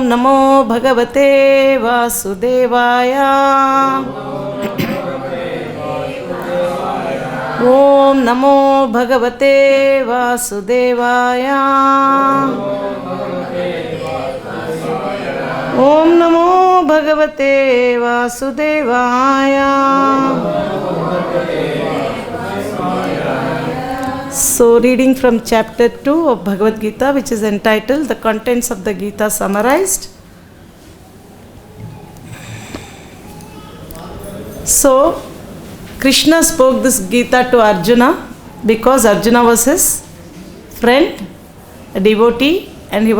Namo Bhagavate Vasudevaya. Om Namo Bhagavate Vasudevaya. Om Namo Bhagavate Vasudevaya. So, reading from chapter 2 of Bhagavad-gītā, which is entitled The Contents of the Gita Summarized. So, Krishna spoke this Gita to Arjuna because Arjuna was his friend, a devotee, and he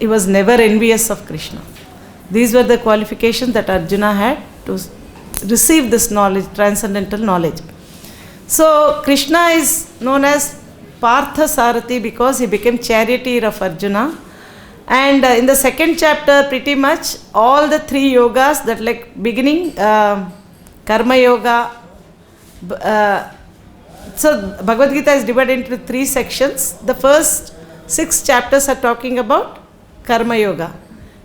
was never envious of Krishna. These were the qualifications that Arjuna had to receive this knowledge, transcendental knowledge. So, Krishna is known as Partha Sarathi because he became charioteer of Arjuna. And in the second chapter, pretty much all the three yogas that like beginning, Karma Yoga. So, Bhagavad-gītā is divided into three sections. The first 6 chapters are talking about Karma Yoga.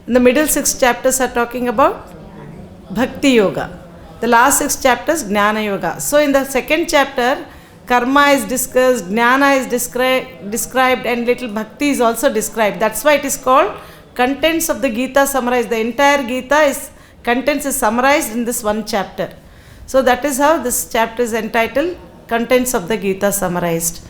The middle 6 chapters are talking about Bhakti Yoga. The last 6 chapters, Jnana Yoga. So, in the second chapter, Karma is discussed, Jnana is described, and little Bhakti is also described. That's why it is called Contents of the Gita Summarized. The entire Gita contents is summarized in this one chapter. So, that is how this chapter is entitled Contents of the Gita Summarized.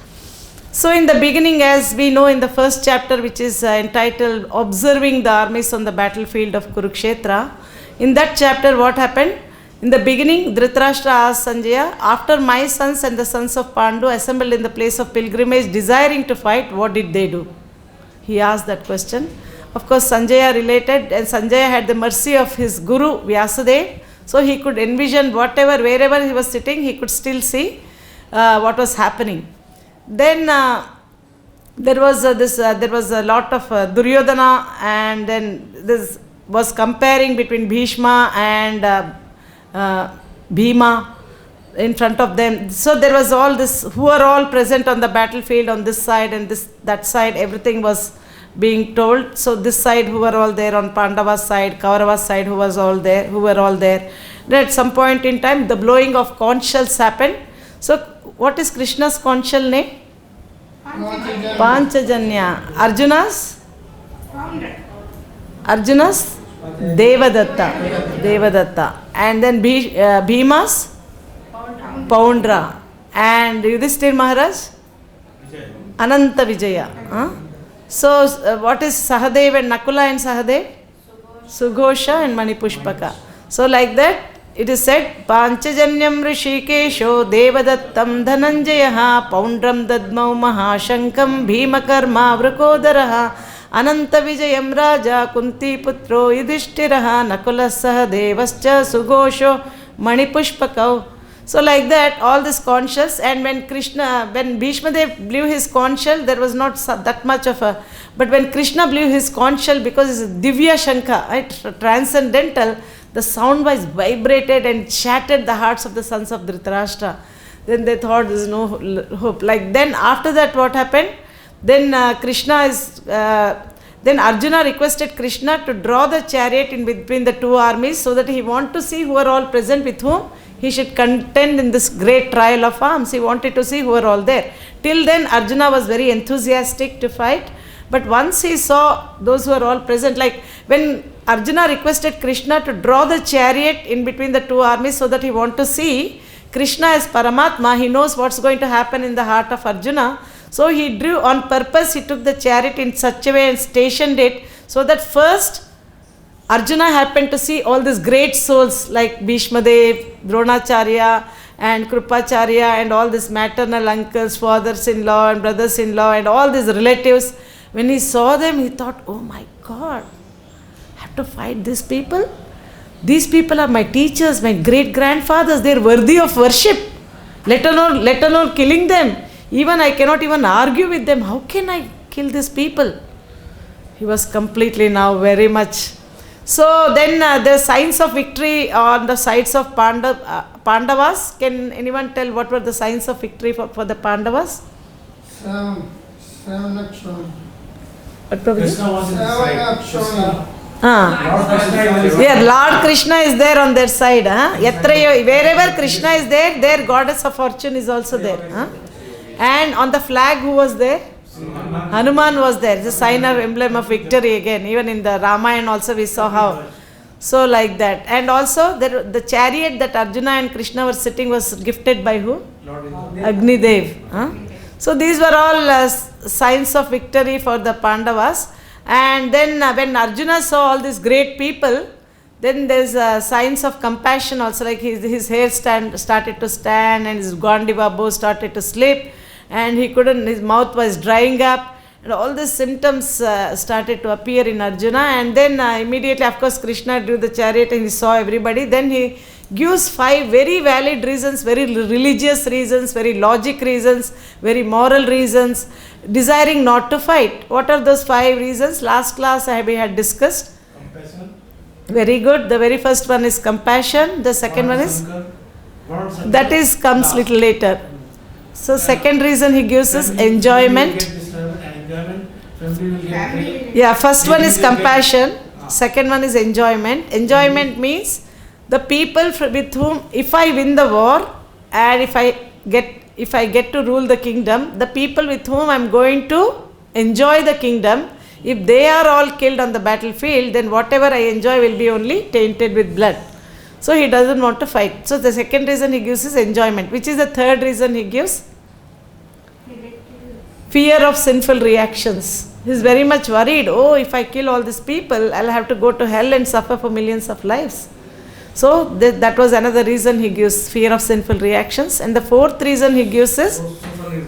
So, in the beginning, as we know in the first chapter, which is entitled Observing the Armies on the Battlefield of Kurukshetra, in that chapter what happened? In the beginning, Dhritarashtra asked Sanjaya, after my sons and the sons of Pandu assembled in the place of pilgrimage desiring to fight, what did they do? He asked that question. Of course, Sanjaya related, and Sanjaya had the mercy of his guru Vyasadeva, so he could envision wherever he was sitting, he could still see what was happening. Then there was a lot of Duryodhana, and then this was comparing between Bhishma and Bhima in front of them. So there was all this, who were all present on the battlefield on this side and that side, everything was being told. So this side, who were all there on Pandava's side, Kaurava's side, who were all there. Then at some point in time, the blowing of conch shells happened. So what is Krishna's conch shell name? Panchajanya. Arjuna's Devadatta. And then Bhima's Poundra. And Yudhishthira Maharaj? Ananta Vijaya. So what is Sahadev and Nakula and Sahadev? Sughosha and Manipushpaka. So like that, it is said, Panchajanyam Rishikesho Devadattam Dhananjayaha Poundram Dadmau Mahashankam Bhimakarma Vrakodaraha Ananta Vijayam Raja Kunti Putro Yudhishthiraha Nakula Sahadevascha Sughosho Manipushpakau. So like that, all this conch shells, and when Bhishma Dev blew his conch shell, there was not that much of a, but when Krishna blew his conch shell, because it's Divya Shankha, right, transcendental, the sound was vibrated and shattered the hearts of the sons of Dhritarashtra. Then they thought there is no hope. Like then after that what happened? Then then Arjuna requested Krishna to draw the chariot in between the two armies so that he wanted to see who are all present with whom he should contend in this great trial of arms. He wanted to see who are all there. Till then Arjuna was very enthusiastic to fight. But once he saw those who are all present, like when Arjuna requested Krishna to draw the chariot in between the two armies so that he wanted to see, Krishna is Paramatma, he knows what's going to happen in the heart of Arjuna. So he drew on purpose, he took the chariot in such a way and stationed it so that first Arjuna happened to see all these great souls like Bhishma Dev, Dronacharya and Krupacharya and all these maternal uncles, fathers-in-law and brothers-in-law and all these relatives. When he saw them, he thought, oh my God, I have to fight these people. These people are my teachers, my great-grandfathers. They are worthy of worship. Let alone killing them. Even I cannot even argue with them. How can I kill these people? He was completely now very much. So then the signs of victory on the sides of Pandavas. Can anyone tell what were the signs of victory for the Pandavas? Seven What Prabhuji? Krishna was in the side. Yeah, Lord Kṛṣṇa is there on their side. Wherever Krishna is there, their goddess of fortune is also there. And on the flag, who was there? Hanuman was there. It's a sign of emblem of victory again. Even in the Ramayana also we saw how. So like that. And also the chariot that Arjuna and Krishna were sitting was gifted by who? Agni Dev. So these were all signs of victory for the Pandavas. And then when Arjuna saw all these great people, then there's signs of compassion also, like his hair started to stand and his Gandiva bow started to slip and his mouth was drying up and all these symptoms started to appear in Arjuna. And then immediately, of course, Krishna drew the chariot and he saw everybody. Then he gives 5 very valid reasons, very religious reasons, very logic reasons, very moral reasons, desiring not to fight. What are those 5 reasons? Last class we had discussed. Compassion. Very good. The very first one is compassion. The second one is? That is comes little later. So second reason he gives is enjoyment. Yeah, first one is compassion. Second one is enjoyment. Enjoyment means the people with whom, if I win the war and if I get to rule the kingdom, the people with whom I am going to enjoy the kingdom, if they are all killed on the battlefield, then whatever I enjoy will be only tainted with blood. So he doesn't want to fight. So the second reason he gives is enjoyment. Which is the third reason he gives? Fear of sinful reactions. He is very much worried. Oh, if I kill all these people, I'll have to go to hell and suffer for millions of lives. So that was another reason he gives, fear of sinful reactions. And the fourth reason he gives is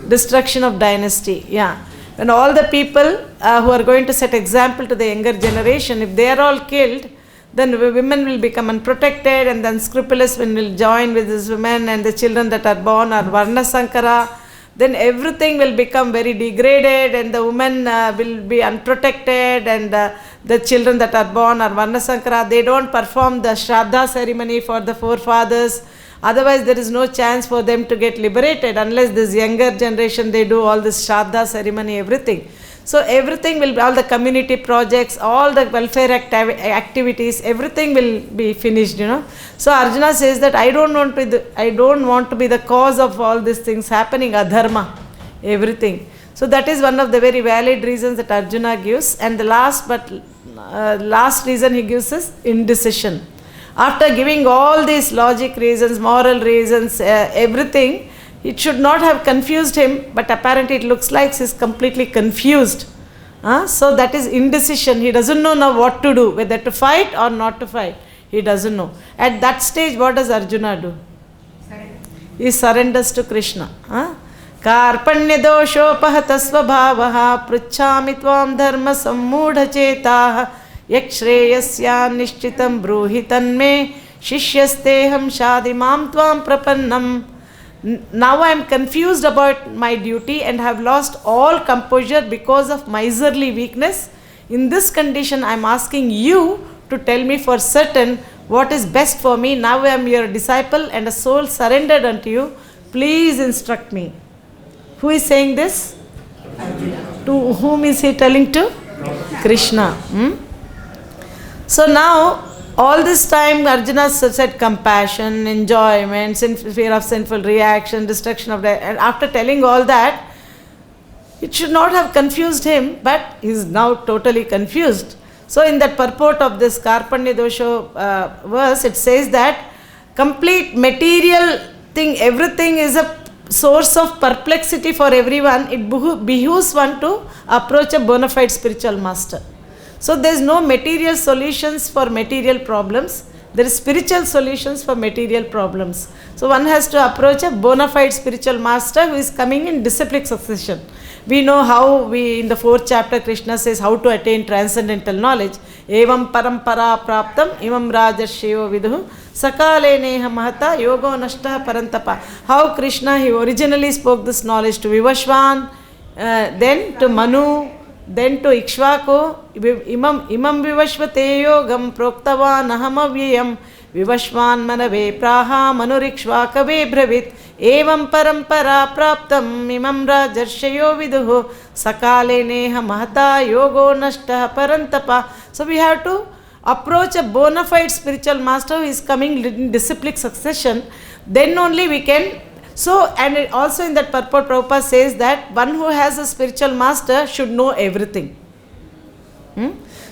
destruction of dynasty. Yeah. When all the people who are going to set example to the younger generation, if they are all killed, then women will become unprotected and the unscrupulous men will join with these women and the children that are born are Varna Sankara. Then everything will become very degraded and the women will be unprotected and the children that are born are Varna Sankara. They don't perform the Shraddha ceremony for the forefathers. Otherwise there is no chance for them to get liberated unless this younger generation, they do all this Shraddha ceremony, everything. So everything will be, all the community projects, all the welfare activities, everything will be finished, So Arjuna says that I don't want to be the cause of all these things happening, adharma, everything. So that is one of the very valid reasons that Arjuna gives. And the last reason he gives is indecision. After giving all these logic reasons, moral reasons, everything, it should not have confused him, but apparently it looks like he is completely confused. So that is indecision. He doesn't know now what to do, whether to fight or not to fight. He doesn't know. At that stage, what does Arjuna do? He surrenders to Krishna. Karpanya doshopahata svabhavaha pruchhami tvam dharma sammudha chetaha yakshreyasyam nishchitam bruhi tanme shishyasteham shadimam tvam prapannam. Now I am confused about my duty and have lost all composure because of miserly weakness. In this condition, I am asking you to tell me for certain what is best for me. Now I am your disciple and a soul surrendered unto you. Please instruct me. Who is saying this? To whom is he telling to? Krishna. So now, all this time Arjuna said compassion, enjoyment, fear of sinful reaction, destruction of death. And after telling all that, it should not have confused him, but he is now totally confused. So in that purport of this Karpanya dosha verse, it says that complete material thing, everything is a source of perplexity for everyone. It behooves one to approach a bona fide spiritual master. So there is no material solutions for material problems. There is spiritual solutions for material problems. So one has to approach a bona fide spiritual master who is coming in disciplic succession. We know how in the 4th chapter Krishna says how to attain transcendental knowledge. Evam parampara praptam imam rajarshiyo viduhu sakale neha mahata yogo nashta parantapa. How Krishna, he originally spoke this knowledge to Vivashvan, then to Manu, then to Ikshvaku. Imam vivashvate yogam proktavan ahamavyayam vivashvan manave praha manurikshvakave bravit evam parampara praptam imam rajarshayo viduhu sakale neha mahata yogo nashta parantapa. So we have to approach a bona fide spiritual master who is coming in disciplic succession, then only we can. So, and it also in that purport, Prabhupada says that one who has a spiritual master should know everything.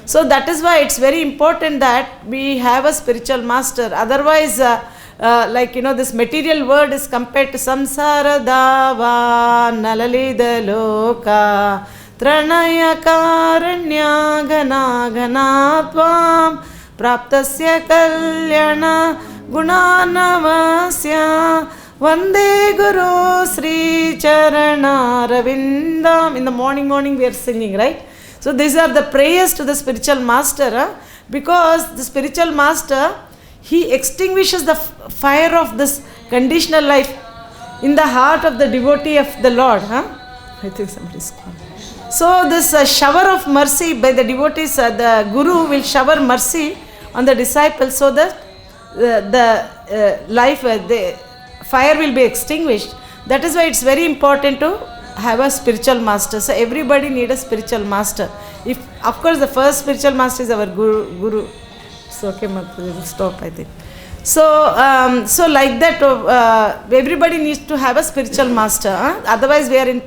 So that is why it's very important that we have a spiritual master. Otherwise, this material world is compared to samsara dava nalalida loka tranaya karanya gana gana tvam praptasya kalyana gunanavasya Vande Guru Sri Charana Ravindam. In the morning we are singing, right? So these are the prayers to the spiritual master, because the spiritual master, he extinguishes the fire of this conditional life in the heart of the devotee of the Lord. I think somebody is calling. So this shower of mercy by the devotees, the Guru will shower mercy on the disciples so that the fire will be extinguished. That is why it's very important to have a spiritual master. So everybody needs a spiritual master. If, of course, the first spiritual master is our Guru. So okay, we will stop, I think. So like that, everybody needs to have a spiritual master. Otherwise, we are in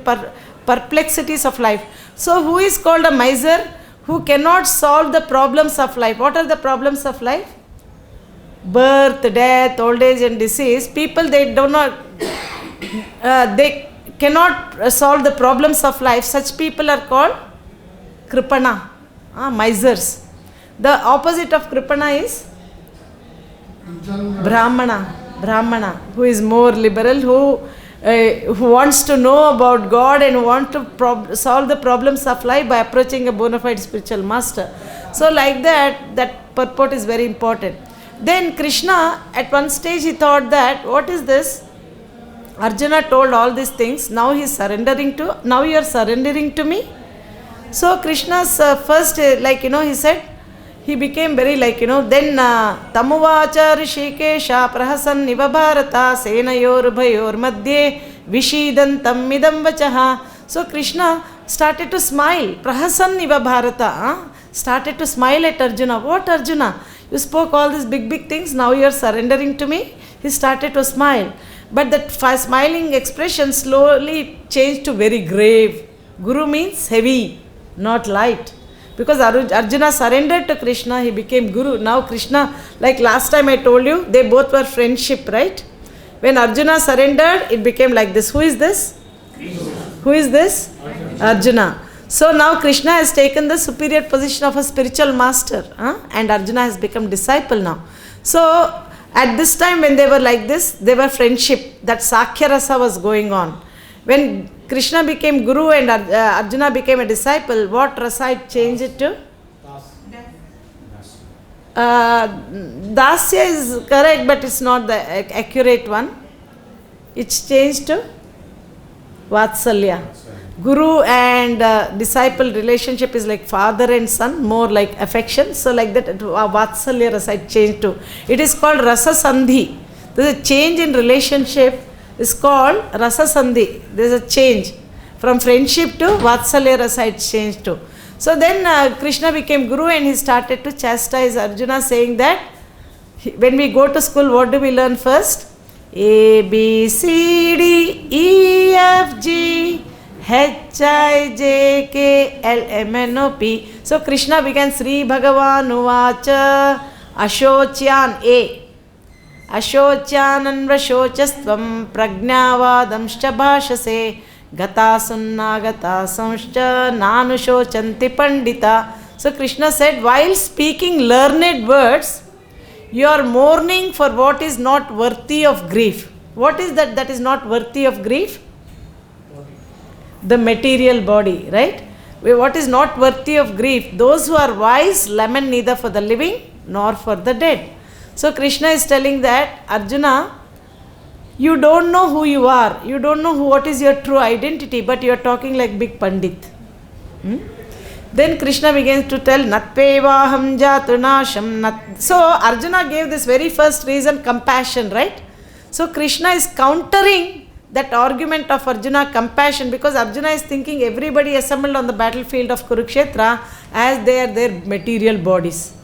perplexities of life. So who is called a miser? Who cannot solve the problems of life. What are the problems of life? Birth, death, old age and disease. People, they do not, they cannot solve the problems of life. Such people are called Kripana, misers. The opposite of Kripana is Brahmana, who is more liberal, who wants to know about God and want to solve the problems of life by approaching a bona fide spiritual master. So like that purport is very important. Then Krishna, at one stage he thought that, what is this? Arjuna told all these things, now he is surrendering to, now you are surrendering to me. So Krishna's first, he said, he became very then Tamuvacha Rishikesha Prahasan Niva Bharata Senayor Bhayor Madhye Vishidantam Midam Vachaha. So Krishna started to smile. Prahasan Niva Bharata started to smile at Arjuna. What Arjuna? You spoke all these big things, now you are surrendering to me. He started to smile. But that smiling expression slowly changed to very grave. Guru means heavy, not light. Because Arjuna surrendered to Krishna, he became Guru. Now Krishna, like last time I told you, they both were friendship, right? When Arjuna surrendered, it became like this. Who is this? Who is this? Arjuna. So now Krishna has taken the superior position of a spiritual master, and Arjuna has become disciple now. So at this time when they were like this, they were friendship. That Sakhya Rasa was going on. When Krishna became Guru and Arjuna became a disciple, what rasa it changed it to? Dasya is correct, but it's not the accurate one. It's changed to Vatsalya. Guru and disciple relationship is like father and son, more like affection. So like that, Vatsalya rasa it changed to. It is called Rasa Sandhi. There is a change in relationship. Is called Rasa Sandhi. There is a change from friendship to Vatsalya rasa it changed to. So then Krishna became Guru and he started to chastise Arjuna, saying that when we go to school, what do we learn first? A, B, C, D, E, F, G, H, I, J, K, L, M, N, O, P. So Krishna began Sri Bhagavan Uvacha Ashocyan A. Ashocyananvashocastvam prajnavadamscha bhāṣase gata sunna gata samscha nanushocanti pandita. So Krishna said, while speaking learned words, you are mourning for what is not worthy of grief. What is that is not worthy of grief? The material body, right? What is not worthy of grief? Those who are wise lament neither for the living nor for the dead. So Krishna is telling that, Arjuna, you don't know who you are. You don't know what is your true identity, but you are talking like big Pandit. Then Krishna begins to tell, Natpevaham jatunasham. So Arjuna gave this very first reason, compassion, right? So Krishna is countering that argument of Arjuna, compassion, because Arjuna is thinking everybody assembled on the battlefield of Kurukshetra as they are their material bodies.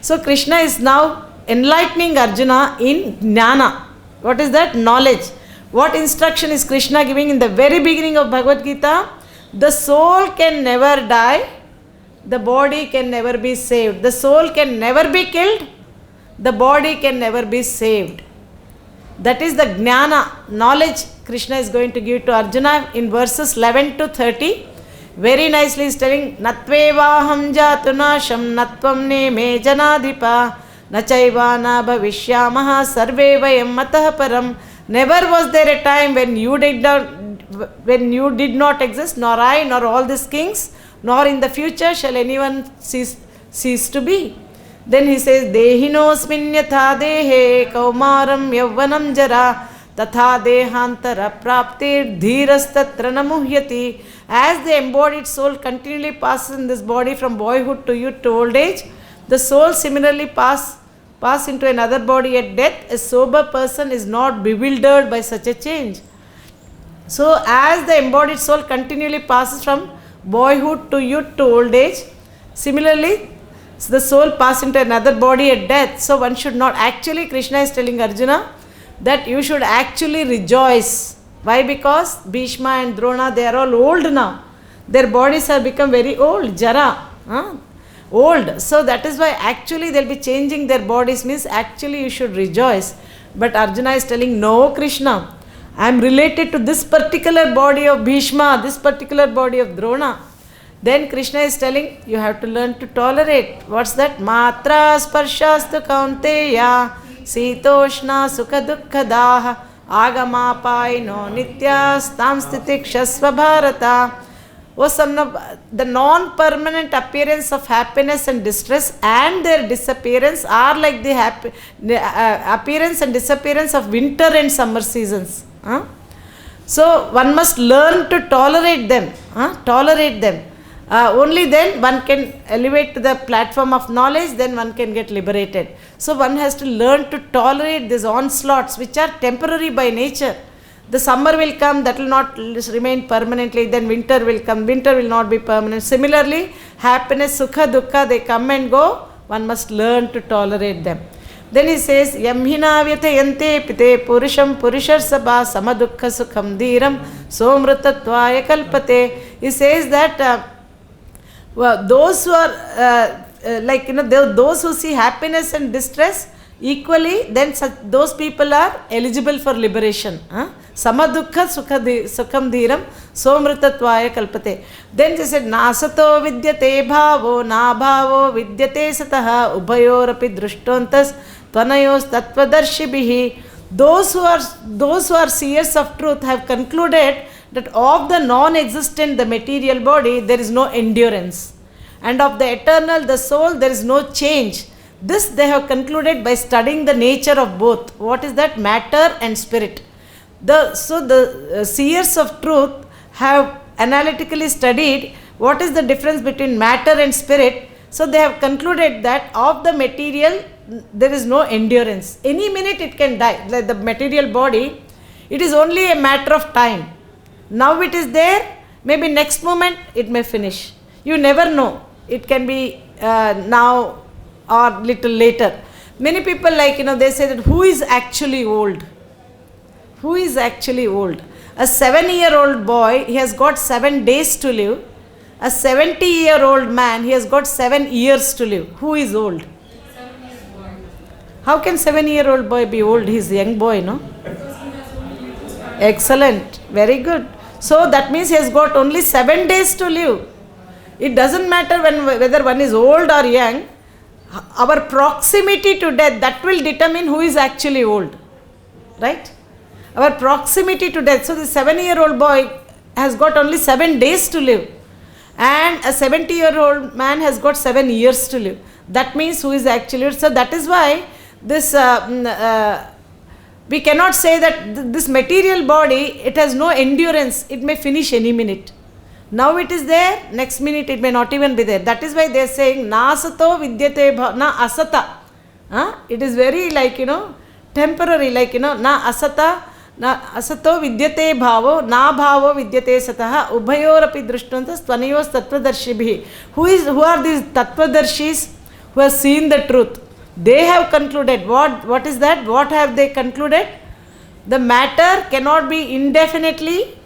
So Krishna is now enlightening Arjuna in jnana. What is that? Knowledge. What instruction is Krishna giving in the very beginning of Bhagavad-gītā? The soul can never die, the body can never be saved. The soul can never be killed, the body can never be saved. That is the jnana, knowledge Krishna is going to give to Arjuna in verses 11 to 30. Very nicely is telling, natvevaham jatunasham natvam ne me janadhipa nachaiva na bhavishyamaha sarve vayam matah param. Never was there a time when you did not exist, nor I, nor all these kings, nor in the future shall anyone cease to be. Then he says, dehinosmin yatha dehe kaumaram yavvanam jara tathā dehantara praptir dhīrastatra namuhyati. As the embodied soul continually passes in this body from boyhood to youth to old age, the soul similarly pass into another body at death. A sober person is not bewildered by such a change. So as the embodied soul continually passes from boyhood to youth to old age, similarly the soul passes into another body at death. So one should not, actually Krishna is telling Arjuna that you should actually rejoice. Why? Because Bhishma and Drona, they are all old now. Their bodies have become very old, jara, old. So that is why actually they will be changing their bodies, means actually you should rejoice. But Arjuna is telling, no Krishna, I am related to this particular body of Bhishma, this particular body of Drona. Then Krishna is telling, you have to learn to tolerate. What's that? Matra sparshastu kaunteya sitoshna sukha dukkha daha agama paino nitya-jātaṁ stitikshasva bharata. Oh son of the non-permanent appearance of happiness and distress and their disappearance are like the appearance and disappearance of winter and summer seasons. So one must learn to tolerate them. Tolerate them. Only then one can elevate to the platform of knowledge, then one can get liberated. So one has to learn to tolerate these onslaughts which are temporary by nature. The summer will come, that will not remain permanently, then winter will come, winter will not be permanent. Similarly, happiness, sukha, dukkha, they come and go, one must learn to tolerate them. Then he says, yamhina vyatayante pite purusham purushar-sabha samadukha sukham dhiram somrtatvaya kalpate. He says that those who are those who see happiness and distress equally, then those people are eligible for liberation. Samadukha sukham dhiram somrtatvaya kalpate. Then they said, nasato vidyate bhavo na bhavo vidyate satah ubhayorapi drishtontas tvanayos tattvadarshibhihi. Those who are seers of truth have concluded that of the non-existent, the material body, there is no endurance, and of the eternal, the soul, there is no change. This they have concluded by studying the nature of both. What is that? Matter and spirit. So the seers of truth have analytically studied what is the difference between matter and spirit. So they have concluded that of the material, there is no endurance. Any minute it can die. Like the material body, it is only a matter of time. Now it is there, maybe next moment it may finish. You never know. It can be now or little later. Many people they say that who is actually old? Who is actually old? A 7-year-old boy, he has got 7 days to live. A 70-year-old man, he has got 7 years to live. Who is old? 7 years boy. How can 7-year-old boy be old? He is a young boy, no? Excellent. Very good. So that means he has got only 7 days to live. It doesn't matter whether one is old or young. Our proximity to death, that will determine who is actually old. Right? Our proximity to death. So the 7-year-old boy has got only 7 days to live. And a 70-year-old man has got 7 years to live. That means who is actually. So that is why this we cannot say that this material body, it has no endurance. It may finish any minute. Now it is there, next minute it may not even be there. That is why they are saying, na asato vidyate na asata. It is very temporary, na asata, na asato vidyate bhavo, na bhavo vidyate satah, ubhayorapi drishtantas tvanayos tattvadarshibhi. Who are these tattvadarshis? who have seen the truth. They have concluded. What is that? What have they concluded? The matter cannot be indefinitely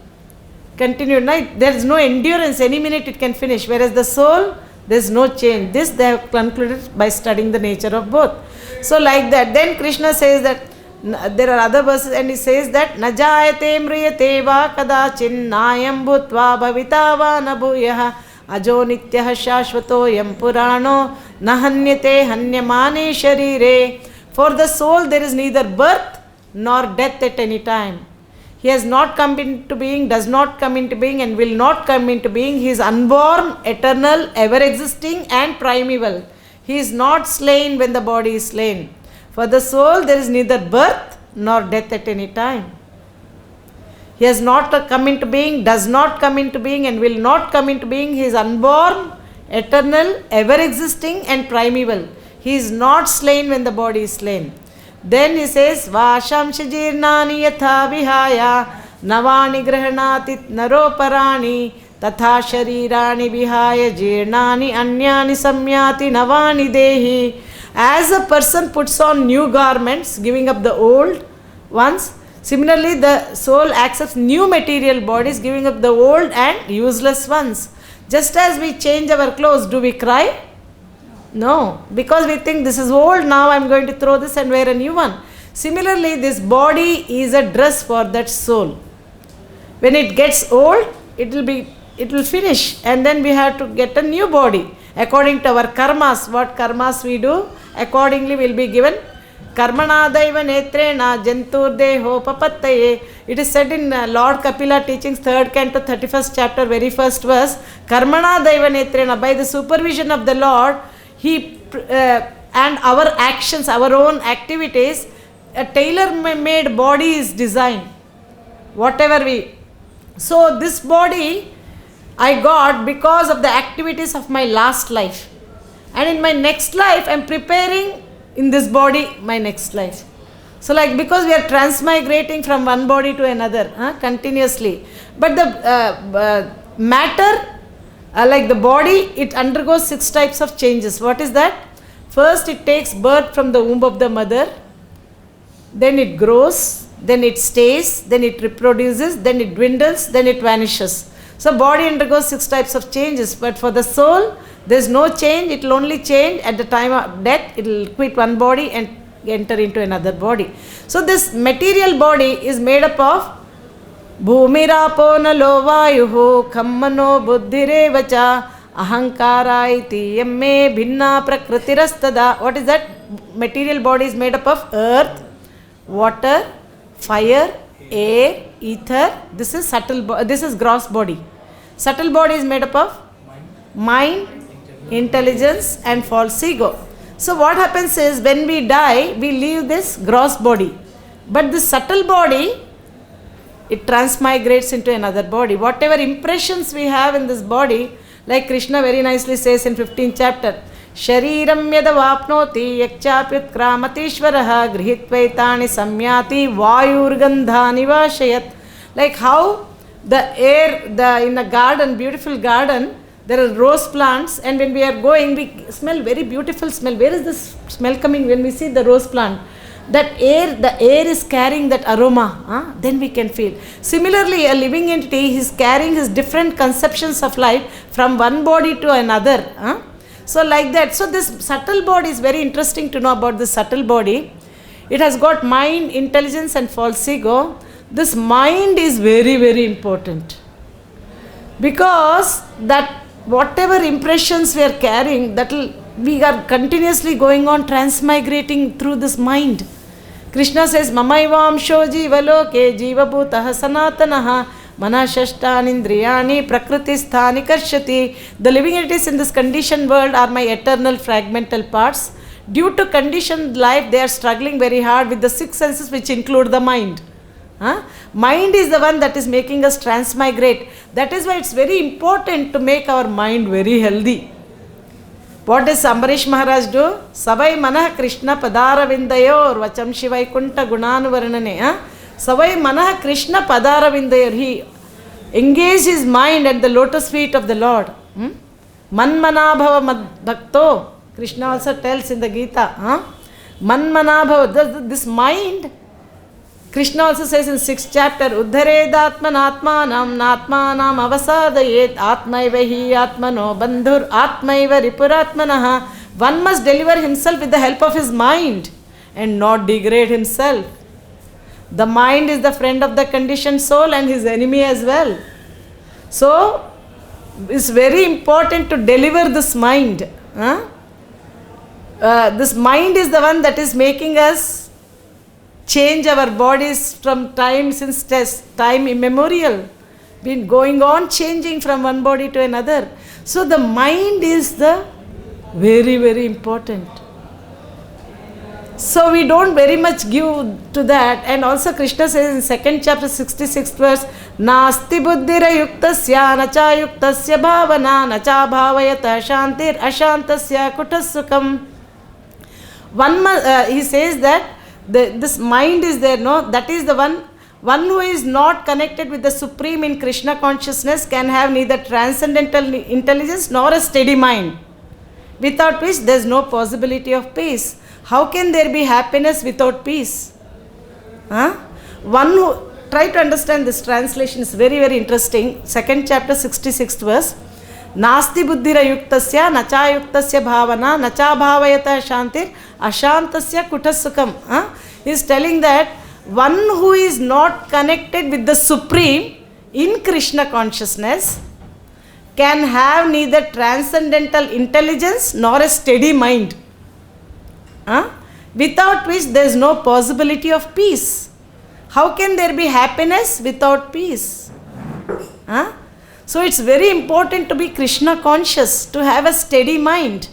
continued. There is no endurance. Any minute it can finish. Whereas the soul, there is no change. This they have concluded by studying the nature of both. So like that. Then Krishna says that, there are other verses, and he says that na jayate mriyate va kadachin nayam bhutva bhavita va na bhuyah ajo nityah shashvato yam purano na hanyate hanyamane sharire. For the soul there is neither birth nor death at any time. He has not come into being, does not come into being, and will not come into being. He is unborn, eternal, ever existing and primeval. He is not slain when the body is slain. For the soul there is neither birth nor death at any time. He has not come into being, does not come into being, and will not come into being. He is unborn, eternal, ever existing and primeval. He is not slain when the body is slain. Then he says, Vashamsha jirnani yatha vihaya navani grahanati naroparani tathā sharirani vihaya jirnani anyani samyati navani dehi. As a person puts on new garments, giving up the old ones, similarly the soul accepts new material bodies, giving up the old and useless ones. Just as we change our clothes, do we cry? No, because we think this is old, now I am going to throw this and wear a new one. Similarly, this body is a dress for that soul. When it gets old, it will finish, and then we have to get a new body. According to our karmas, what karmas we do, accordingly will be given. Karmanādaiva netrena jantur deho papattaye. It is said in Lord Kapila teachings, 3rd canto, 31st chapter, very first verse. Karmanādaiva netrena, by the supervision of the Lord, He and our actions, our own activities, a tailor-made body is designed. Whatever we. So this body I got because of the activities of my last life. And in my next life, I am preparing in this body my next life. So like, because we are transmigrating from one body to another continuously. But the matter, like the body, it undergoes 6 types of changes. What is that? First, it takes birth from the womb of the mother. Then it grows. Then it stays. Then it reproduces. Then it dwindles. Then it vanishes. So body undergoes 6 types of changes. But for the soul, there is no change. It will only change at the time of death. It will quit one body and enter into another body. So this material body is made up of Bhumirapo nalo vayuhu kammano buddhirevacha ahankara iti yamme bhinna prakritirastada. What is that? Material body is made up of earth, water, fire, air, ether. This is subtle. This is gross body. Subtle body is made up of mind, intelligence, and false ego. So what happens is, when we die, we leave this gross body, but this subtle body, it transmigrates into another body. Whatever impressions we have in this body, like Krishna very nicely says in 15th chapter, Shariram yada vapnoti yakchapyutkramatishvaraha grihitvaitani samyati vayurgandhani vashayat. Like how the air, in a garden, beautiful garden, there are rose plants, and when we are going, we smell very beautiful smell. Where is this smell coming? When we see the rose plant, that air, the air is carrying that aroma, then we can feel. Similarly, a living entity is carrying his different conceptions of life from one body to another. So like that. So this subtle body is very interesting to know about the subtle body. It has got mind, intelligence, and false ego. This mind is very, very important, because that whatever impressions we are carrying, we are continuously going on transmigrating through this mind. Krishna says, Mamaivaamsho jivaloke jivabhutah sanatanaha manashashtanindriyani prakritisthani karshati. The living entities in this conditioned world are my eternal fragmental parts. Due to conditioned life, they are struggling very hard with the 6 senses, which include the mind. Mind is the one that is making us transmigrate. That is why it's very important to make our mind very healthy. What does Ambarish Maharaj do? Savai manah Krishna padara vindayor vacham shivai kunta gunanuvarnane. Savai manah Krishna padara vindayor. He engaged his mind at the lotus feet of the Lord. Manmana bhava mad bhakto Krishna also tells in the Gita, manmanabhava, this mind, Krishna also says in 6th chapter, uddharedatmanatmanam natmanam avasadayet atmaiva hi atmano bandhur atmaiva ripuratmanaha. One must deliver himself with the help of his mind and not degrade himself. The mind is the friend of the conditioned soul and his enemy as well. So, it's very important to deliver this mind. This mind is the one that is making us change our bodies from time, since time immemorial. Been going on changing from one body to another. So the mind is the very, very important. So we don't very much give to that. And also Krishna says in 2nd chapter 66th verse, Nasti buddhira yuktasya nacha yuktasya bhavana nacha bhavayata shantir ashantasya kutasukam. He says that this mind is there, no? That is the one who is not connected with the Supreme in Krishna consciousness can have neither transcendental intelligence nor a steady mind, without which there is no possibility of peace. How can there be happiness without peace? One who, try to understand this translation, is very, very interesting. 2nd chapter 66th verse. Nasti buddhira yuktasya nacha yuktasya bhavana nacha bhavayata shantir ashantasya kutasukam. He is telling that one who is not connected with the Supreme in Krishna consciousness can have neither transcendental intelligence nor a steady mind, without which there is no possibility of peace. How can there be happiness without peace? So it's very important to be Krishna conscious, to have a steady mind.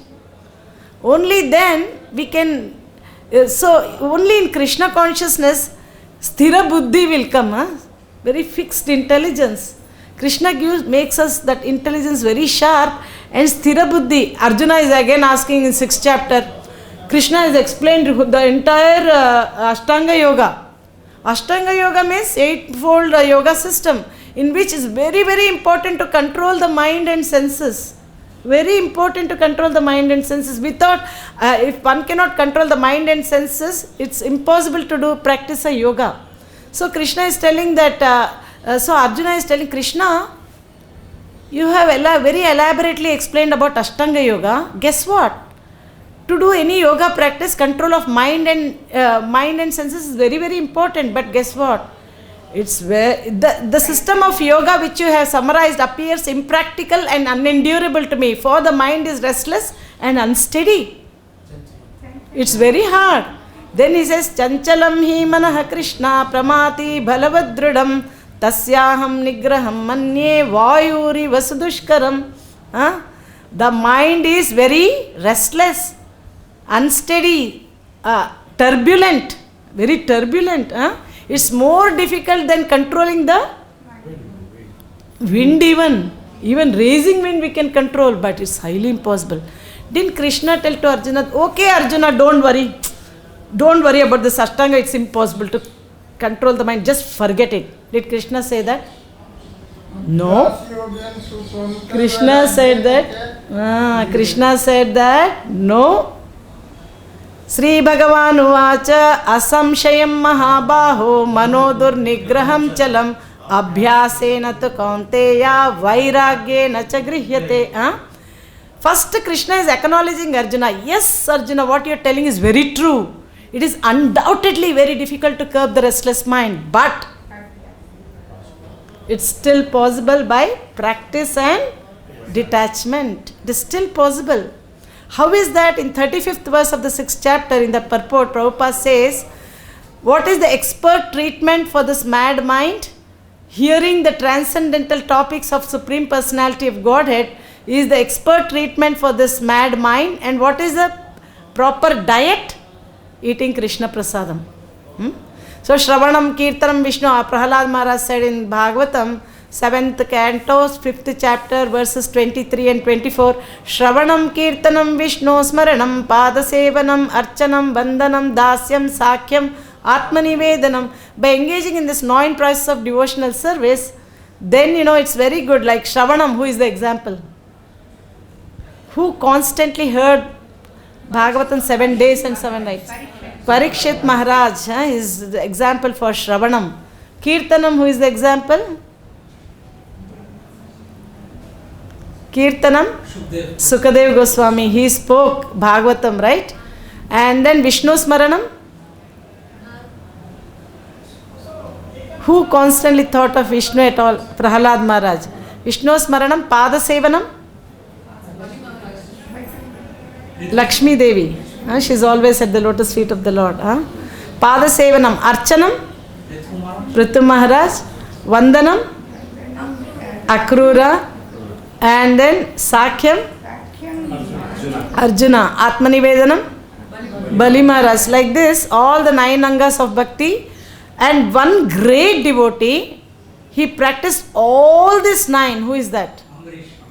Only then we can, so only in Krishna consciousness, sthira buddhi will come, very fixed intelligence. Krishna makes us that intelligence very sharp, and sthira buddhi. Arjuna is again asking in 6th chapter. Krishna has explained the entire Ashtanga Yoga. Ashtanga Yoga means eightfold yoga system, in which is very, very important to control the mind and senses. Very important to control the mind and senses. Without, if one cannot control the mind and senses, it's impossible to practice a yoga. So Krishna is telling that, so Arjuna is telling Krishna, you have very elaborately explained about Ashtanga Yoga. Guess what? To do any yoga practice, control of mind and senses is very, very important. But guess what? It's the system of yoga which you have summarized appears impractical and unendurable to me, for the mind is restless and unsteady. It's very hard. Then he says, Chanchalam hi manaha Krishna pramati bhalavadrudam tasyaham nigraham manye vayuri vasudushkaram. The mind is very restless, unsteady, turbulent, very turbulent. It's more difficult than controlling the wind even. Even raising wind we can control, but it's highly impossible. Didn't Krishna tell to Arjuna, okay Arjuna, don't worry. Don't worry about this Ashtanga, it's impossible to control the mind, just forget it. Did Krishna say that? No. Krishna said that. Krishna said that. No. Sri Bhagavan uvacha asamshayam mahā-bāho manodur nigraham chalam abhyasena tu kaunteya vairagyena cha grihyate. First Krishna is acknowledging Arjuna. Yes Arjuna, what you are telling is very true. It is undoubtedly very difficult to curb the restless mind, but it's still possible by practice and detachment. It is still possible. How is that? In 35th verse of the 6th chapter in the Purport, Prabhupada says, what is the expert treatment for this mad mind? Hearing the transcendental topics of Supreme Personality of Godhead is the expert treatment for this mad mind. And what is the proper diet? Eating Krishna Prasadam. So Shravanam Kirtanam Vishnu, Prahalad Maharaj said in Bhagavatam, 7th canto, 5th chapter, verses 23 and 24. Shravanam Kirtanam Vishnu Smaranam Padasevanam Archanam Vandanam Dasyam Sakyam Atmanivedanam. By engaging in this 9 process of devotional service, then it's very good. Like Shravanam, who is the example? Who constantly heard Bhagavatam 7 days and 7 nights. Parikshit Maharaj is the example for Shravanam. Kirtanam, who is the example? Kirtanam? Sukadev Goswami. He spoke Bhagavatam, right? And then Vishnu Smaranam? Who constantly thought of Vishnu at all? Prahalad Maharaj. Vishnu Smaranam, Pada Sevanam? Lakshmi Devi. She is always at the lotus feet of the Lord. Pada Sevanam, Archanam? Prithu Maharaj. Vandanam? Akrura. And then Sakhyam? Arjuna. Atmanivedanam? Bali Maharaj. Like this, all the 9 angas of bhakti. And one great devotee, he practiced all these 9. Who is that?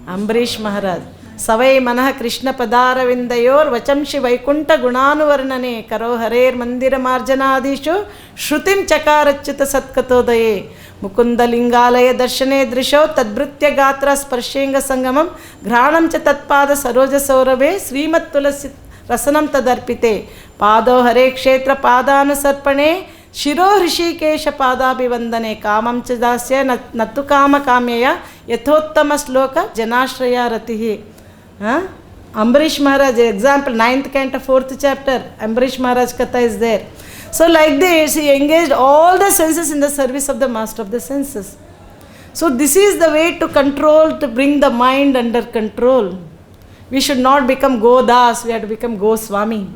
Ambarish Maharaj. Savai Manaha Krishna Padara Vindayor Vachamshi Vaikunta Gunanuvarnane Karo Harer Mandira Marjanadishu Shrutim Chakarachyuta Satkatodaye Mukunda Lingalaya Darshane Drisho Tadbritya Gatra Sparshenga Sangamam Granam Cha Tatpada Saroja Saurabe Srimat Tulasi Rasanam Tadarpite Pado Hare Kshetra Padanu Sarpane Shiro Hrishikesha Padabhivandane Kamam Chadasya Nattu Kama Kamyaya Yathottama Sloka Janashraya Ratihi. Ambarish Maharaj, example, 9th canto, 4th chapter, Ambarish Maharaj Katha is there. So like this, he engaged all the senses in the service of the master of the senses. So this is the way to control, to bring the mind under control. We should not become Godas, we have to become Goswami.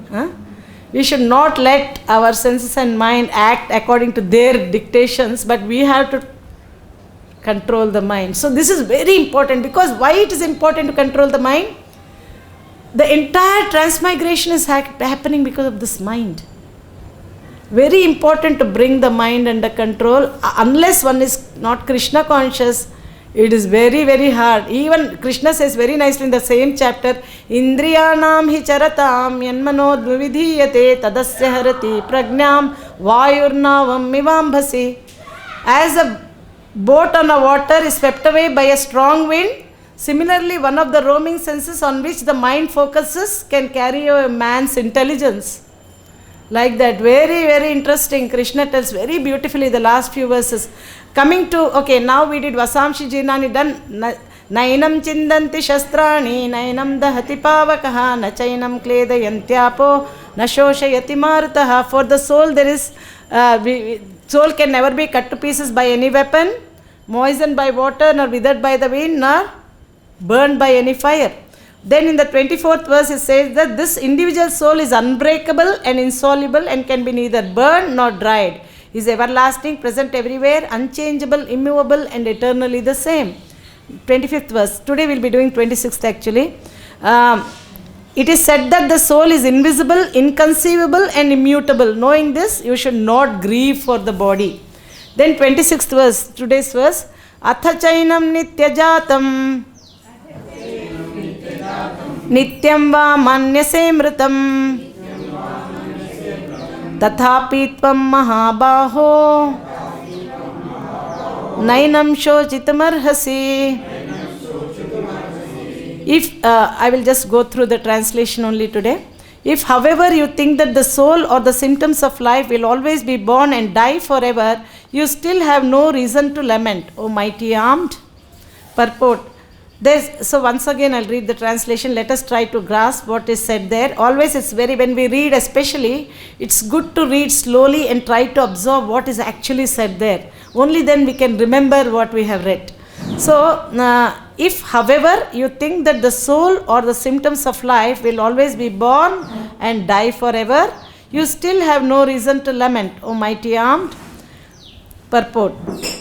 We should not let our senses and mind act according to their dictations, but we have to control the mind. So this is very important, because why it is important to control the mind? The entire transmigration is happening because of this mind. Very important to bring the mind under control. Unless one is not Krishna conscious, it is very, very hard. Even Krishna says very nicely in the same chapter, Indriyanam hi charatam yanmano dvividhiyate tadasya harati pragnam vayurnavam mivambhasi. As a boat on the water is swept away by a strong wind, similarly one of the roaming senses on which the mind focuses can carry a man's intelligence. Like that, very, very interesting. Krishna tells very beautifully the last few verses. Coming to, okay, now we did Vasamshi Jinani done. Nainam chindanti shastrani, nainam dahati pavakaha, na cainaṁ kledayantyapo, na śocitum martaha. For the soul there is, soul can never be cut to pieces by any weapon, moistened by water, nor withered by the wind, nor burned by any fire. Then in the 24th verse it says that this individual soul is unbreakable and insoluble and can be neither burned nor dried. Is everlasting, present everywhere, unchangeable, immovable and eternally the same. 25th verse. Today we will be doing 26th actually. It is said that the soul is invisible, inconceivable and immutable. Knowing this, you should not grieve for the body. Then 26th verse, today's verse. Atha cainaṁ nitya-jātaṁ nityam va manyase mṛtam tathāpi tvam mahā-bāho nainaṁ śocitum arhasi. If, I will just go through the translation only today. If, however, you think that the soul or the symptoms of life will always be born and die forever, you still have no reason to lament, O mighty armed. Purport. So once again I'll read the translation. Let us try to grasp what is said there. Always it's very, when we read especially, it's good to read slowly and try to absorb what is actually said there. Only then we can remember what we have read. So, if however you think that the soul or the symptoms of life will always be born and die forever, you still have no reason to lament, O mighty armed. Purport.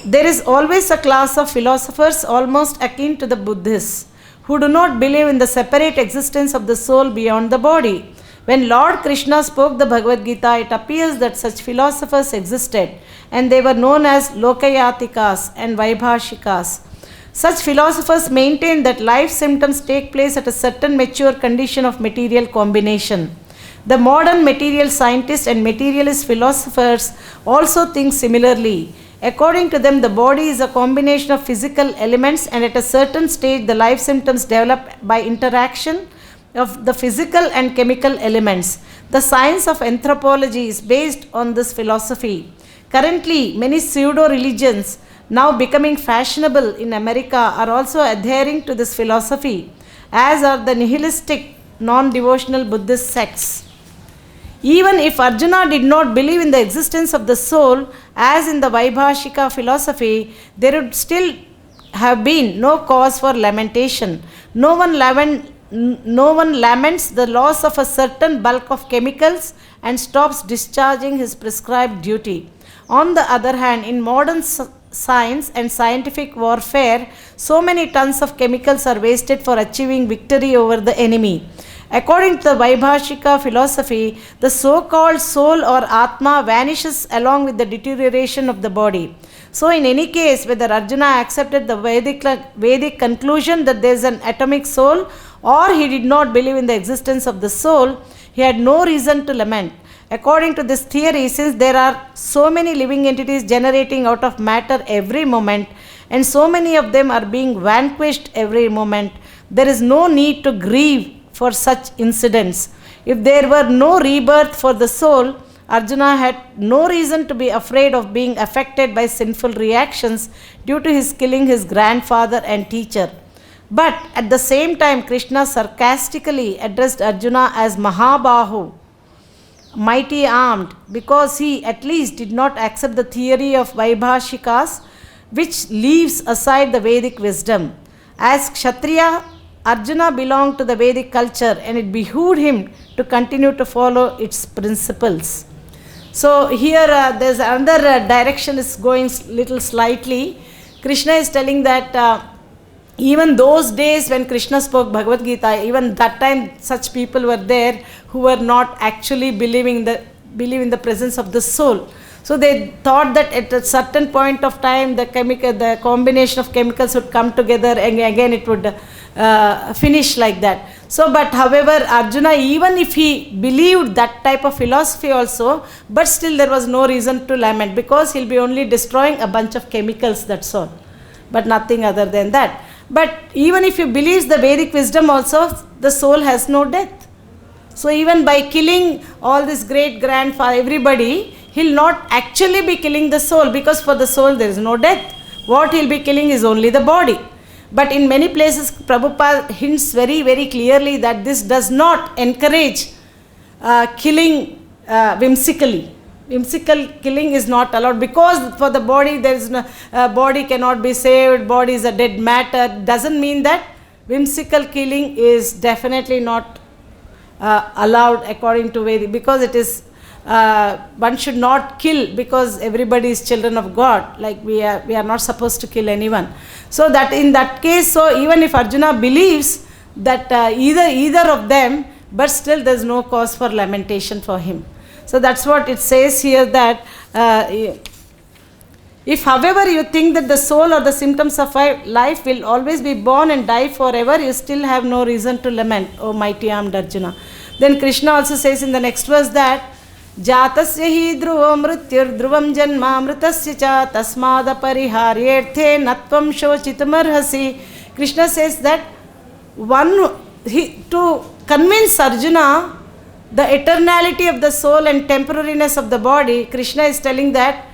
There is always a class of philosophers almost akin to the Buddhists who do not believe in the separate existence of the soul beyond the body. When Lord Kṛṣṇa spoke the Bhagavad-gītā, it appears that such philosophers existed and they were known as Lokāyatikas and Vaibhāṣikas. Such philosophers maintain that life symptoms take place at a certain mature condition of material combination. The modern material scientists and materialist philosophers also think similarly. According to them, the body is a combination of physical elements and at a certain stage the life symptoms develop by interaction of the physical and chemical elements. The science of anthropology is based on this philosophy. Currently, many pseudo-religions now becoming fashionable in America are also adhering to this philosophy, as are the nihilistic, non-devotional Buddhist sects. Even if Arjuna did not believe in the existence of the soul, as in the Vaibhāṣika philosophy, there would still have been no cause for lamentation. No one laments the loss of a certain bulk of chemicals and stops discharging his prescribed duty. On the other hand, in modern science and scientific warfare, so many tons of chemicals are wasted for achieving victory over the enemy. According to the Vaibhāṣika philosophy, the so-called soul or atma vanishes along with the deterioration of the body. So in any case, whether Arjuna accepted the Vedic conclusion that there is an atomic soul, or he did not believe in the existence of the soul, he had no reason to lament. According to this theory, since there are so many living entities generating out of matter every moment, and so many of them are being vanquished every moment, there is no need to grieve for such incidents. If there were no rebirth for the soul, Arjuna had no reason to be afraid of being affected by sinful reactions due to his killing his grandfather and teacher. But at the same time, Krishna sarcastically addressed Arjuna as mahā-bāho, mighty armed, because he at least did not accept the theory of Vaibhāṣikas, which leaves aside the Vedic wisdom. As Kshatriya, Arjuna belonged to the Vedic culture, and it behooved him to continue to follow its principles. So here there's another direction is going little slightly. Krishna is telling that even those days when Krishna spoke Bhagavad-gītā, even that time such people were there who were not actually believing in the presence of the soul. So they thought that at a certain point of time the combination of chemicals would come together and again it would finish like that. So but however, Arjuna, even if he believed that type of philosophy also, but still there was no reason to lament, because he'll be only destroying a bunch of chemicals, that's all, but nothing other than that. But even if he believes the Vedic wisdom also, the soul has no death. So even by killing all this great grandfather, everybody, he'll not actually be killing the soul, because for the soul there is no death. What he'll be killing is only the body. But in many places, Prabhupada hints very, very clearly that this does not encourage killing whimsically. Whimsical killing is not allowed, because for the body there is no, body cannot be saved, body is a dead matter. Doesn't mean that whimsical killing is definitely not allowed according to Vedic, because it is one should not kill, because everybody is children of God. Like we are not supposed to kill anyone. So that in that case, so even if Arjuna believes that either of them, but still there is no cause for lamentation for him. So that's what it says here, that if however you think that the soul or the symptoms of life will always be born and die forever, you still have no reason to lament, O mighty armed Arjuna. Then Krishna also says in the next verse that Jātasya hi dhruva mrityur dhruvam janma mritasya cha tasmada pariharyerthe natvam śocitum arhasi. Krishna says that to convince Arjuna the eternality of the soul and temporariness of the body, Krishna is telling that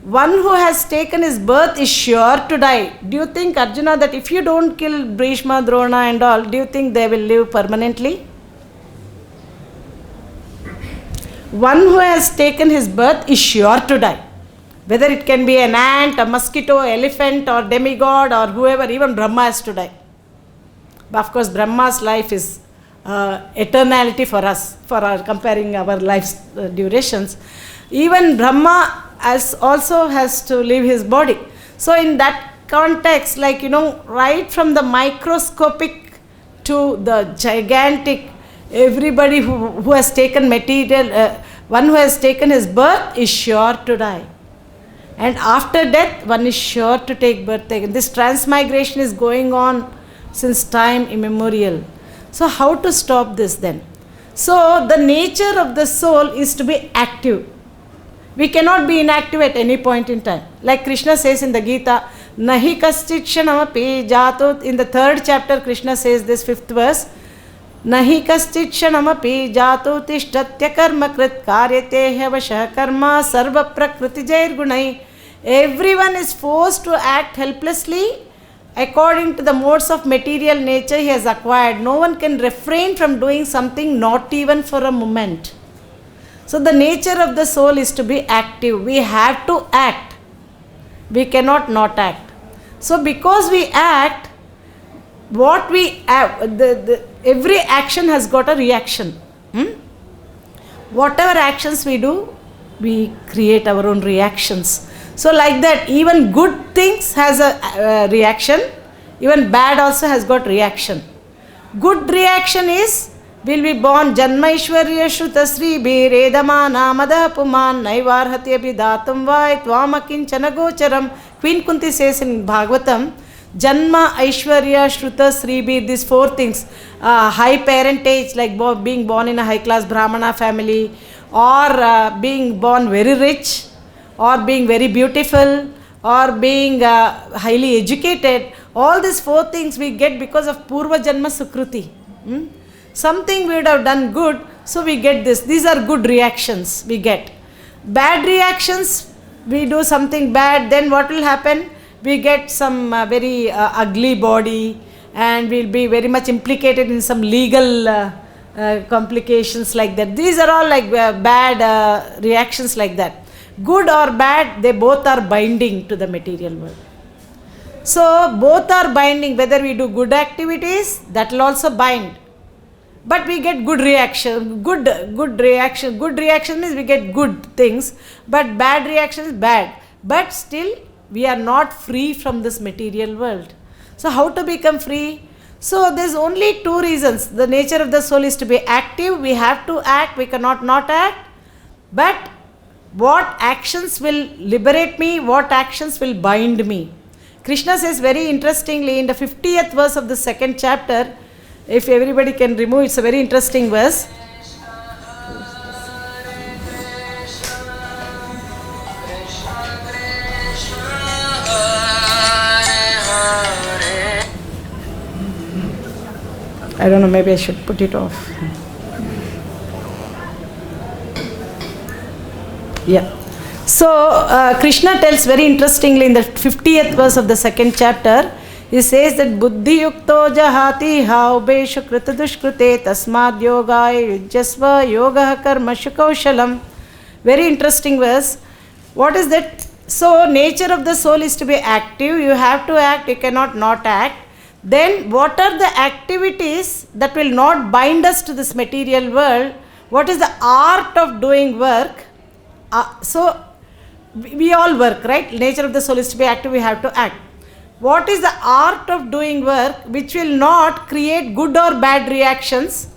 one who has taken his birth is sure to die. Do you think, Arjuna, that if you don't kill Bhishma, Drona and all, do you think they will live permanently? One who has taken his birth is sure to die. Whether it can be an ant, a mosquito, elephant or demigod or whoever, even Brahma has to die. But of course, Brahma's life is eternality for us, for our comparing our life's durations. Even Brahma also has to leave his body. So in that context, like, right from the microscopic to the gigantic, everybody who has taken material, one who has taken his birth is sure to die. And after death, one is sure to take birth again. This transmigration is going on since time immemorial. So how to stop this then? So the nature of the soul is to be active. We cannot be inactive at any point in time. Like Krishna says in the Gita, Nahi kaschit kshanamapi jatot. In the 3rd chapter, Krishna says this 5th verse, nahi kaschit kshanamapi jatu tishtatya karma krit karyate havashah karma sarva prakriti jair gunai. Everyone is forced to act helplessly according to the modes of material nature he has acquired. No one can refrain from doing something, not even for a moment. So the nature of the soul is to be active. We have to act. We cannot not act. So because we act, what we every action has got a reaction. Whatever actions we do, we create our own reactions. So like that, even good things has a reaction, even bad also has got reaction. Good reaction is, will be born janma ishwarya shruta sri bhiredama namada puman naivarhati abhidatam vai tvam akin chanagocharam. Queen Kunti says in Bhagavatam, janma aishwarya shruta sri bhi, these four things, high parentage, like being born in a high class brahmana family, or being born very rich, or being very beautiful, or being highly educated. All these four things we get because of Purva Janma Sukruti. Something we would have done good, so we get this. These are good reactions we get. Bad reactions, we do something bad, then what will happen? We get some very ugly body, and we'll be very much implicated in some legal complications like that. These are all like bad reactions like that. Good or bad, they both are binding to the material world. So both are binding. Whether we do good activities, that will also bind. But we get good reaction. Good reaction. Good reaction means we get good things. But bad reaction is bad. But still, we are not free from this material world. So how to become free? So there's only two reasons. The nature of the soul is to be active. We have to act. We cannot not act. But what actions will liberate me? What actions will bind me? Krishna says very interestingly in the 50th verse of the 2nd chapter, if everybody can remove, it's a very interesting verse. I don't know, maybe I should put it off. Yeah. So Krishna tells very interestingly in the 50th verse of the 2nd chapter, he says that buddhi yukto jahati haubeshu krita dushkrute tasmad yogaya yujjasva yogaha karmashu kaushalam. Very interesting verse. What is that? So nature of the soul is to be active. You have to act. You cannot not act. Then what are the activities that will not bind us to this material world? What is the art of doing work? So we all work, right? Nature of the soul is to be active. We have to act. What is the art of doing work which will not create good or bad reactions,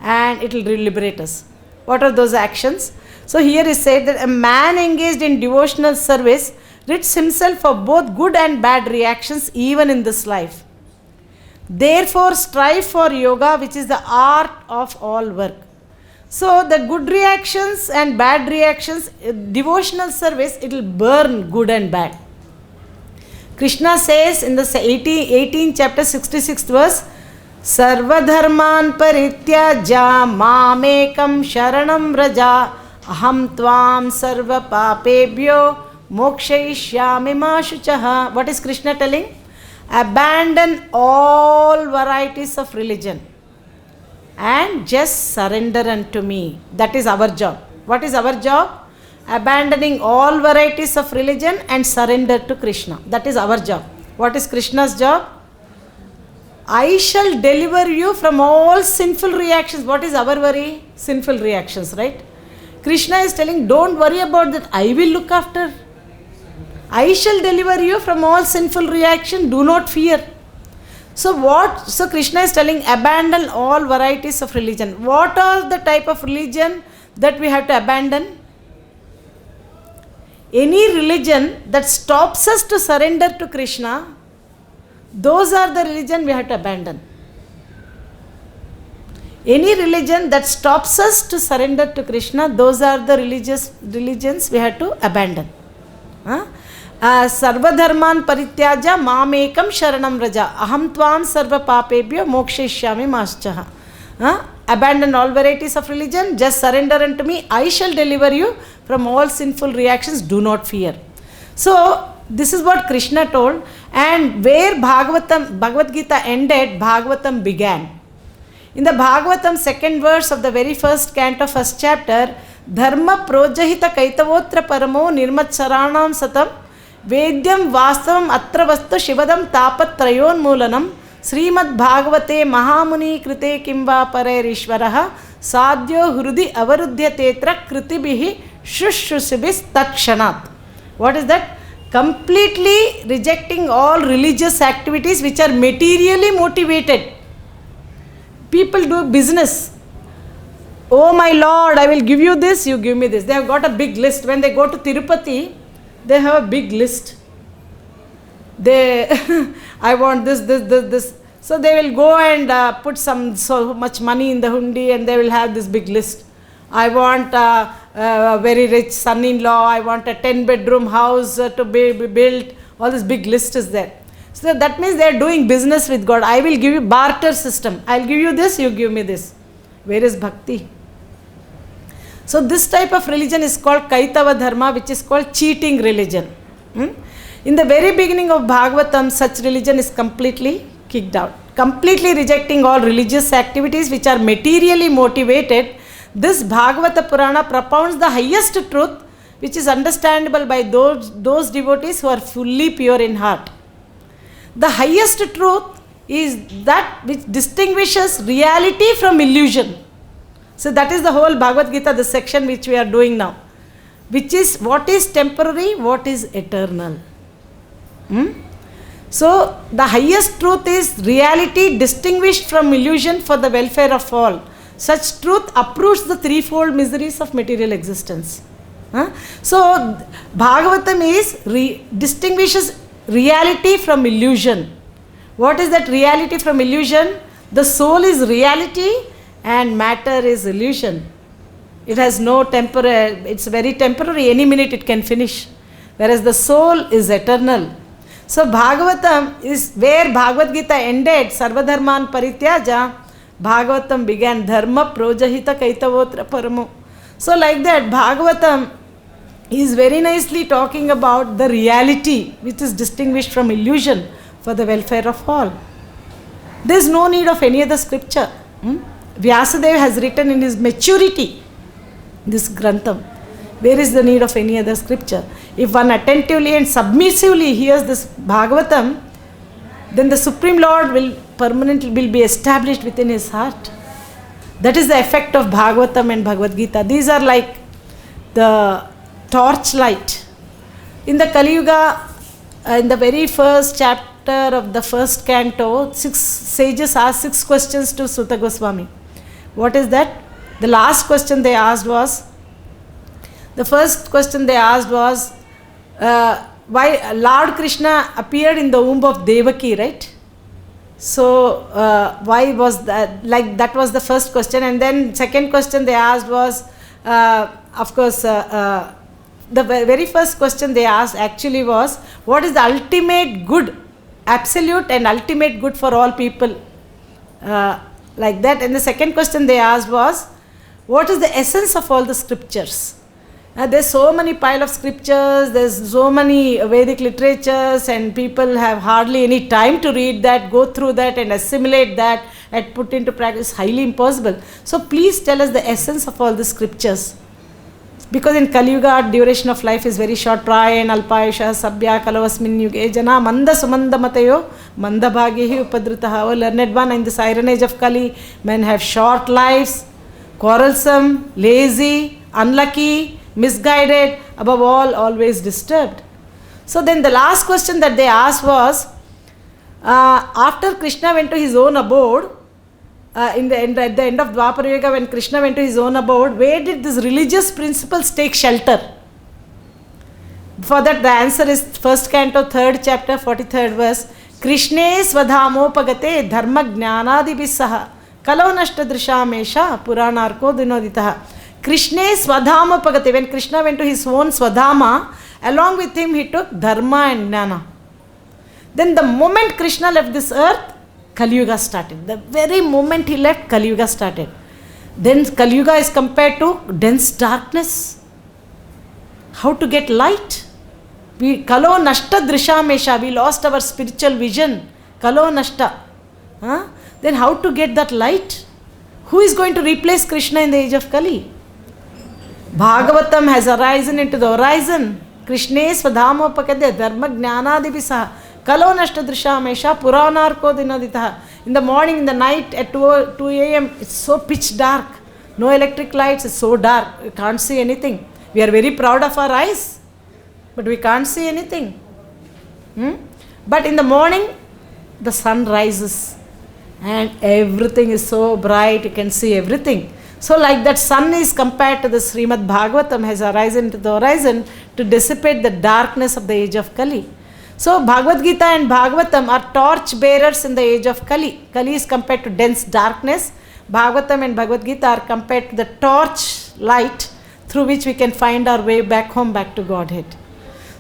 and it will liberate us? What are those actions? So here is said that a man engaged in devotional service rids himself of both good and bad reactions even in this life. Therefore strive for yoga, which is the art of all work. So the good reactions and bad reactions, devotional service, it will burn good and bad. Krishna says in the 18th chapter 66th verse, Sarva dharman parityajya mamekam sharanam raja aham tvam sarva papebhyo mokshayishyami ma shuchaha. What is Krishna telling? Abandon all varieties of religion and just surrender unto me. That is our job. What is our job? Abandoning all varieties of religion and surrender to Krishna. That is our job. What is Krishna's job? I shall deliver you from all sinful reactions. What is our worry? Sinful reactions, right? Krishna is telling, don't worry about that. I will look after. I shall deliver you from all sinful reaction. Do not fear. So what? So Krishna is telling, abandon all varieties of religion. What are the type of religion that we have to abandon? Any religion that stops us to surrender to Krishna, those are the religion we have to abandon. Any religion that stops us to surrender to Krishna, those are the religions we have to abandon. Sarva dharman parityajya mamekam sharanam raja aham tvam sarva papebhyo mokshayishyami maschaha. Abandon all varieties of religion, just surrender unto me, I shall deliver you from all sinful reactions, do not fear. So, this is what Krishna told, and where Bhagavad-gītā ended, Bhagavatam began. In the Bhagavatam, second verse of the very first canto, first chapter, Dharma projahita kaitavotra paramo nirmatsaranam satam vedyam vastavam atra vastu shivadam tapat trayon moolanam Srimad Bhagavate Mahamuni Krite Kimva Parerishvaraha Sadhyo Hrudi Avarudhyatetra Kritibihi Shushusibis Takshanat. What is that? Completely rejecting all religious activities which are materially motivated. People do business. Oh my Lord, I will give you this, you give me this. They have got a big list. When they go to Tirupati, they have a big list. They, I want this. So they will go and put so much money in the hundi and they will have this big list. I want a very rich son-in-law, I want a 10-bedroom house to be built. All this big list is there. So that means they are doing business with God. I will give you barter system. I will give you this, you give me this. Where is bhakti? So this type of religion is called Kaitava Dharma, which is called cheating religion. In the very beginning of Bhagavatam, such religion is completely kicked out. Completely rejecting all religious activities which are materially motivated. This Bhagavata Purana propounds the highest truth which is understandable by those devotees who are fully pure in heart. The highest truth is that which distinguishes reality from illusion. So that is the whole Bhagavad-gītā, the section which we are doing now. Which is what is temporary, what is eternal. So the highest truth is reality distinguished from illusion for the welfare of all. Such truth uproots the threefold miseries of material existence. So Bhagavatam distinguishes reality from illusion. What is that reality from illusion? The soul is reality and matter is illusion. It has no temporary, it's very temporary, any minute it can finish. Whereas the soul is eternal. So Bhagavatam is where Bhagavad-gītā ended, Sarvadharman Parityaja, Bhagavatam began, Dharma Projahita Kaitavotra Paramo. So like that, Bhagavatam is very nicely talking about the reality which is distinguished from illusion for the welfare of all. There is no need of any other scripture. Vyasadeva has written in his maturity this Grantham. Where is the need of any other scripture? If one attentively and submissively hears this Bhagavatam, then the Supreme Lord will be established within his heart. That is the effect of Bhagavatam and Bhagavad-gītā. These are like the torchlight. In the Kali Yuga, in the very first chapter of the first canto, 6 sages asked 6 questions to Suta Goswami. What is that? The last question they asked was, the first question they asked was, why Lord Kṛṣṇa appeared in the womb of Devaki, right? So, why was that? Like, that was the first question. And then second question they asked was, of course, the very first question they asked actually was, what is the ultimate good, absolute and ultimate good for all people? Like that. And the second question they asked was, what is the essence of all the scriptures? There's so many pile of scriptures, there's so many Vedic literatures, and people have hardly any time to read that, go through that and assimilate that and put into practice. Highly impossible. So please tell us the essence of all the scriptures. Because in Kali Yuga, duration of life is very short. Prayen alpayusha sabhya kalavasmin yuge jana manda sumanda matayo manda bhagyehi upadritaha. O learned one, in this iron age of Kali, men have short lives, quarrelsome, lazy, unlucky, misguided, above all, always disturbed. So then the last question that they asked was, after Krishna went to his own abode, at the end of Dwapara Yuga, when Krishna went to his own abode, where did these religious principles take shelter? For that the answer is 1st canto, 3rd chapter, 43rd verse. Krishne svadhamopagate dharma jnanadibhisaha kalau nashta drishamesha puranarko dinoditaha. Krishna Swadhamapagati. When Krishna went to his own Swadhama, along with him he took Dharma and Jnana. Then the moment Krishna left this earth, Kali Yuga started. The very moment he left, Kali Yuga started. Then Kali Yuga is compared to dense darkness. How to get light? We kalo nashta drishamesha. We lost our spiritual vision. Kalo nashta. Then how to get that light? Who is going to replace Krishna in the age of Kali? Bhagavatam has arisen into the horizon. Krishne svadhamopakadya dharma jnanadipisaha. Kalo nashta drishamesha puranarko dinaditaha. In the morning, in the night, at 2 a.m., it's so pitch dark. No electric lights, it's so dark. You can't see anything. We are very proud of our eyes, but we can't see anything. But in the morning, the sun rises and everything is so bright, you can see everything. So like that sun is compared to the Srimad Bhagavatam has arisen to the horizon to dissipate the darkness of the age of Kali. So Bhagavad-gītā and Bhagavatam are torch bearers in the age of Kali. Kali is compared to dense darkness. Bhagavatam and Bhagavad-gītā are compared to the torch light through which we can find our way back home, back to Godhead.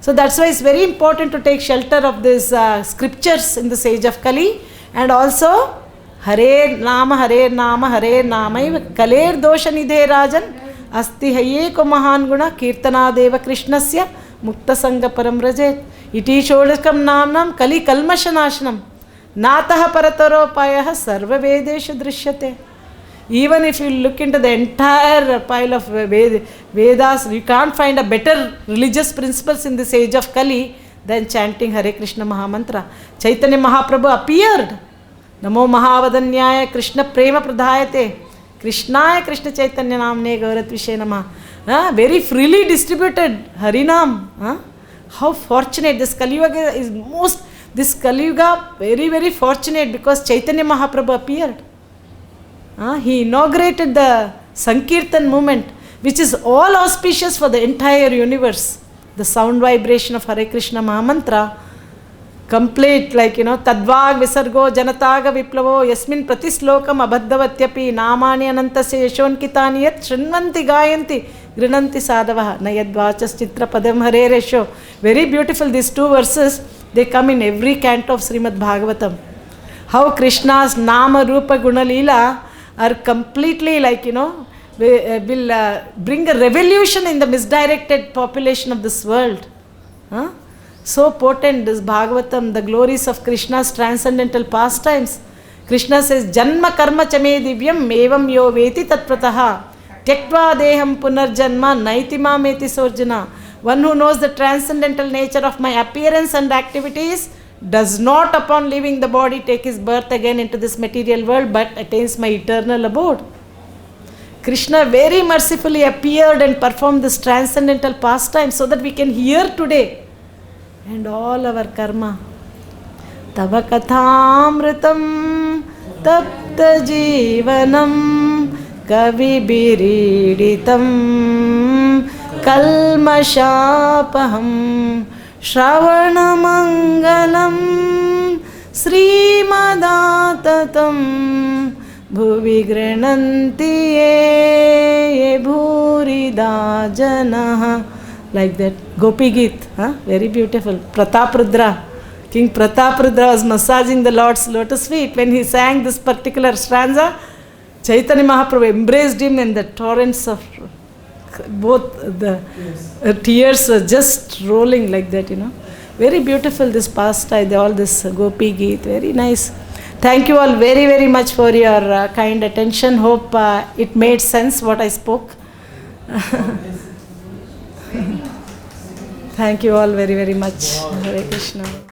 So that's why it's very important to take shelter of these scriptures in this age of Kali. And also, Hare Nama, Hare Nama, Hare Nama, Kaler Dosha Nidhe Rajan, Asti Haye Ko Mahan Guna, Kirtana Deva Krishnasya, Mukta Sangha Param Rajet, Iti Shodakam Namanam, Kali Kalmashanashanam, Nataha Parataropayah, Sarva Vedesha Drishyate. Even if you look into the entire pile of Vedas, you can't find a better religious principles in this age of Kali than chanting Hare Krishna Mahamantra. Chaitanya Mahaprabhu appeared. Namo Mahavadanyaya Krishna Prema Pradhayate. Krishnaya Krishna Chaitanya Namne Gauratvishe Namaha. Very freely distributed Harinam. How fortunate this Kali Yuga is this Kali Yuga very, very fortunate because Chaitanya Mahaprabhu appeared. He inaugurated the Sankirtan movement, which is all auspicious for the entire universe. The sound vibration of Hare Krishna Mahamantra, complete Tadvag Visargo Janataga Viplavo Yasmin Pratislokam Abhaddhavatyapi Namani Anantasya Yashonkitani Yat Shrinvanti Gayanti Grinanti Sadavaha Nayadvachas Chitra Padam Hare Resho. Very beautiful, these two verses, they come in every canto of Srimad Bhagavatam. How Krishna's Nama Rupa Gunalila are completely will bring a revolution in the misdirected population of this world. So potent, this Bhagavatam, the glories of Krishna's transcendental pastimes. Krishna says, Janma karma chame divyam evam yo veti tatprataha tyaktva deham punarjanma naitima meti sorjana. One who knows the transcendental nature of my appearance and activities does not upon leaving the body take his birth again into this material world but attains my eternal abode. Krishna very mercifully appeared and performed this transcendental pastime so that we can hear today and all our karma. Tava kathamritam tapta jivanam kavi biriditam kalmashapaham Shravanamangalam Srimadatam Bhuvi Grananti Ye Bhurida Janaha. Like that. Gopi Geet. Very beautiful. Prataprudra. King Prataprudra was massaging the Lord's lotus feet. When he sang this particular stanza, Chaitanya Mahaprabhu embraced him in the torrents of both the tears were just rolling like that, Very beautiful this pastime, all this Gopi Geet, very nice. Thank you all very, very much for your kind attention. Hope it made sense what I spoke. Thank you all very, very much. Hare Krishna.